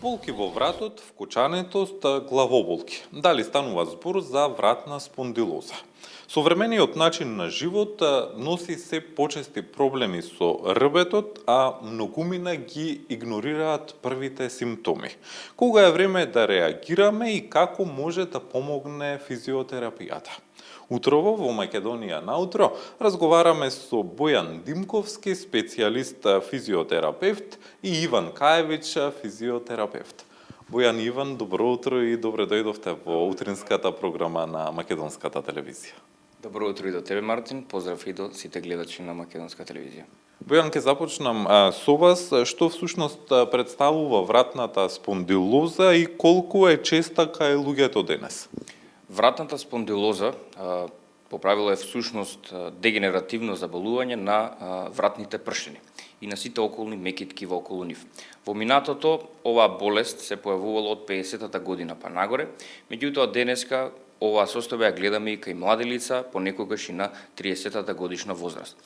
Болки во вратот, вкочанетост, главоболки. Дали станува збор за вратна спондилоза? Современиот начин на живот носи се почести проблеми со рбетот, а многумина ги игнорираат првите симптоми. Кога е време да реагираме и како може да помогне физиотерапијата? Утрово во Македонија наутро разговараме со Бојан Димковски, специјалист физиотерапевт, и Иван Каевич, физиотерапевт. Бојан и Иван, добро утро и добре дојдовте во утринската програма на Македонската телевизија. Добро утро и до тебе, Мартин. Поздрав и до сите гледачи на Македонска телевизија. Бојан, ке започнам со вас. Што всушност представува вратната спондилоза и колку е честа кај луѓето денес? Вратната спондилоза по правило е всушност дегенеративно заболување на вратните пршини и на сите околни мекитки во околу нив. Во минатото оваа болест се појавувала од 50-та година па нагоре, меѓутоа денеска оваа состојба ја гледаме и кај млади лица, понекогаш и на 30-та годишна возраст.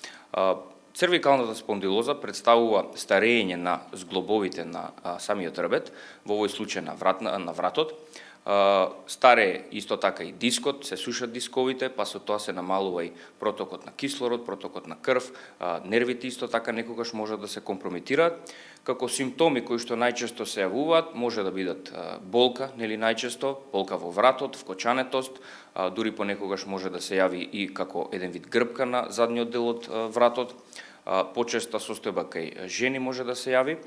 Цервикалната спондилоза представува старење на зглобовите на самиот рбет, во овој случај на вратот. Старе исто така и дискот, се сушат дисковите, па со тоа се намалува и протокот на кислород, протокот на крв, нервите исто така некогаш можат да се компрометираат. Како симптоми кои што најчесто се јавуваат, може да бидат болка, нели најчесто, болка во вратот, вкочанетост, дури понекогаш може да се јави и како еден вид грбка на задниот дел од вратот, почеста состојба кај жени може да се јави.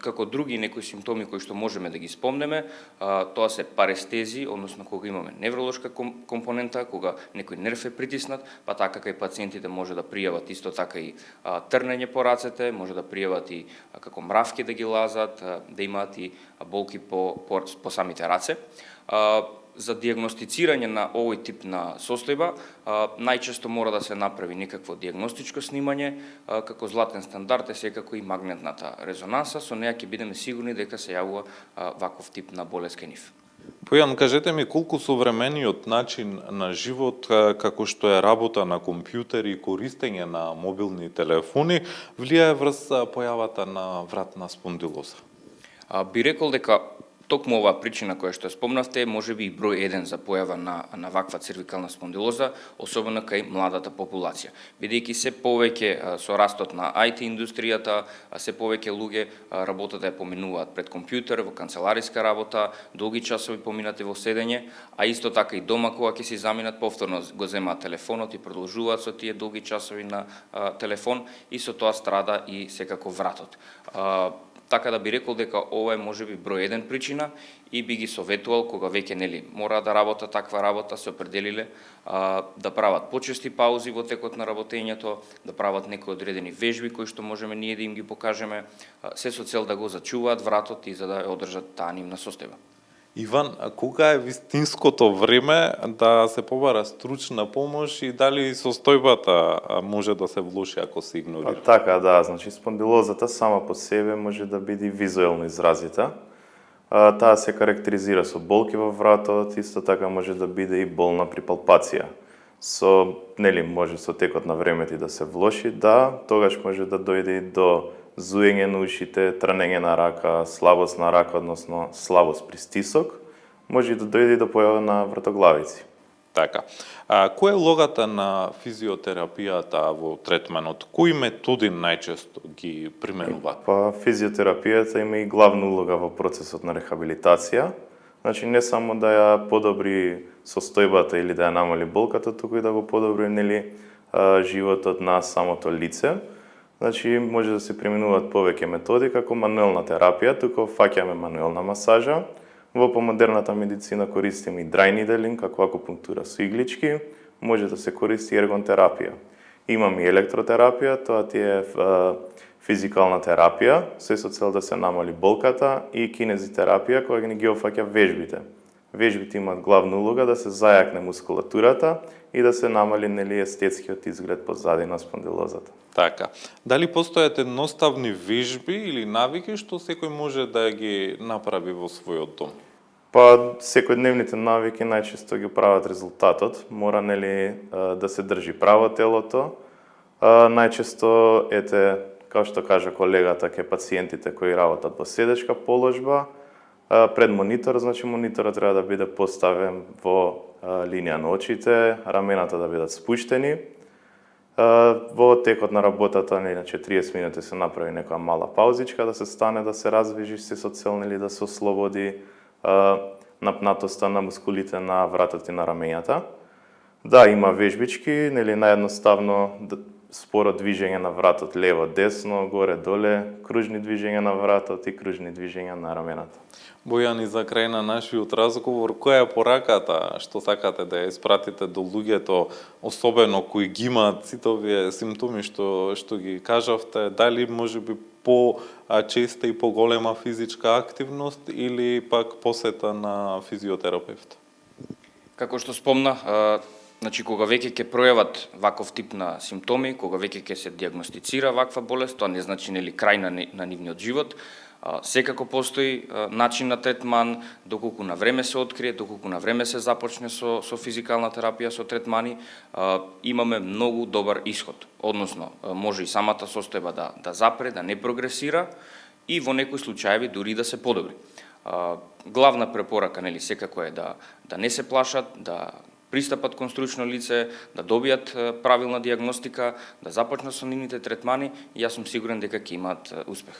Како други некои симптоми кои што можеме да ги спомнеме, тоа се парестези, односно кога имаме невролошка компонента, кога некој нерв е притиснат, па така кај пациентите може да пријават исто така и трнење по рацете, може да пријават и како мравки да ги лазат, да имаат и болки по самите раце. За дијагностицирање на овој тип на состојба, најчесто мора да се направи некакво дијагностичко снимање, како златен стандард е секако и магнетната резонанса, со неја ќе бидеме сигурни дека се јавува ваков тип на болест кај нив. Бојан, кажете ми колку современиот начин на живот, како што е работа на компјутери и користење на мобилни телефони, влијае врз појавата на вратна спондилоза? Би рекол дека токму оваа причина која што спомнавте, можеби и број 1 за појава на ваква цервикална спондилоза, особено кај младата популација. Бидејќи се повеќе со растот на IT индустријата, се повеќе луѓе работата ја поминуваат пред компјутер, во канцелариска работа, долги часови поминати во седење, а исто така и дома кога ќе си заминат, повторно го земаат телефонот и продолжуваат со тие долги часови на телефон и со тоа страда и секако вратот. Така да би рекол дека ова е можеби број 1 причина и би ги советувал кога веќе нели мора да работат таква работа, се определиле да прават почести паузи во текот на работењето, да прават некои одредени вежби кои што можеме ние да им ги покажеме, се со цел да го зачуваат вратот и за да ја одржат таа нивна состојба. Иван, кога е вистинското време да се побара стручна помош и дали состојбата може да се влоши ако се игнорира? Така, да, значи спондилозата сама по себе може да биде визуелно изразита. Таа се карактеризира со болки во вратот, исто така може да биде и болна при палпација. Може со текот на времето и да се влоши, да, тогаш може да дојде и до зуење на ушите, трнење на рака, слабост на рака, односно слабост при стисок, може и да дојде и до појава на вратоглавици. Така. Која е улогата на физиотерапијата во третманот? Кои методи најчесто ги применуваат? Физиотерапијата има и главна улога во процесот на рехабилитација. Значи не само да ја подобри состојбата или да ја намали болката, туку и да го подобри животот на самото лице. Значи може да се применуваат повеќе методи како мануелна терапија, туку фаќаме мануелна масажа. Во помодерната медицина користиме и драјни делин, како акупунктура со иглички, може да се користи ергонтерапија. Имаме и електротерапија, тоа ти е физикална терапија, се со цел да се намали болката, и кинезитерапија која ги опфаќа вежбите. Вежбите имаат главна улога да се зајакне мускулатурата и да се намали естетскиот изглед позади на спондилозата. Така. Дали постојат едноставни вежби или навики што секој може да ги направи во својот дом? Секојдневните навики најчесто ги прават резултатот. Мора да се држи право телото. Најчесто Као што кажа колегата, ке пациентите кои работат во седечка положба, пред монитор, значи мониторот треба да биде поставен во линија на очите, рамената да бидат спуштени. Во текот на работата, иначе 30 минути се направи некоја мала паузичка, да се стане, да се раздвижи се со цел да се ослободи напнатоста на мускулите на вратот и на рамењата. Да, има вежбички, наједноставно споро движење на вратот лево-десно, горе-доле, кружни движења на вратот и кружни движења на рамената. Бојан, и за крај на нашиот разговор, која е пораката што сакате да ја испратите до луѓето, особено кои ги имаат сите овие симптоми што ги кажавте, дали можеби по-честа и поголема физичка активност или пак посета на физиотерапевт? Како што спомна, значи кога веќе ќе пројават ваков тип на симптоми, кога веќе ќе се дијагностицира ваква болест, тоа не значи крај на нивниот живот. Секако постои начин на третман, доколку на време се открие, доколку на време се започне со физикална терапија, со третмани, имаме многу добар исход. Односно, може и самата состојба да запре, да не прогресира и во некои случаеви дури да се подобри. Главна препорака секако е да не се плашат, да пристапат кон стручно лице, да добијат правилна дијагностика, да започнат со нивните третмани и јас сум сигурен дека ќе имаат успех.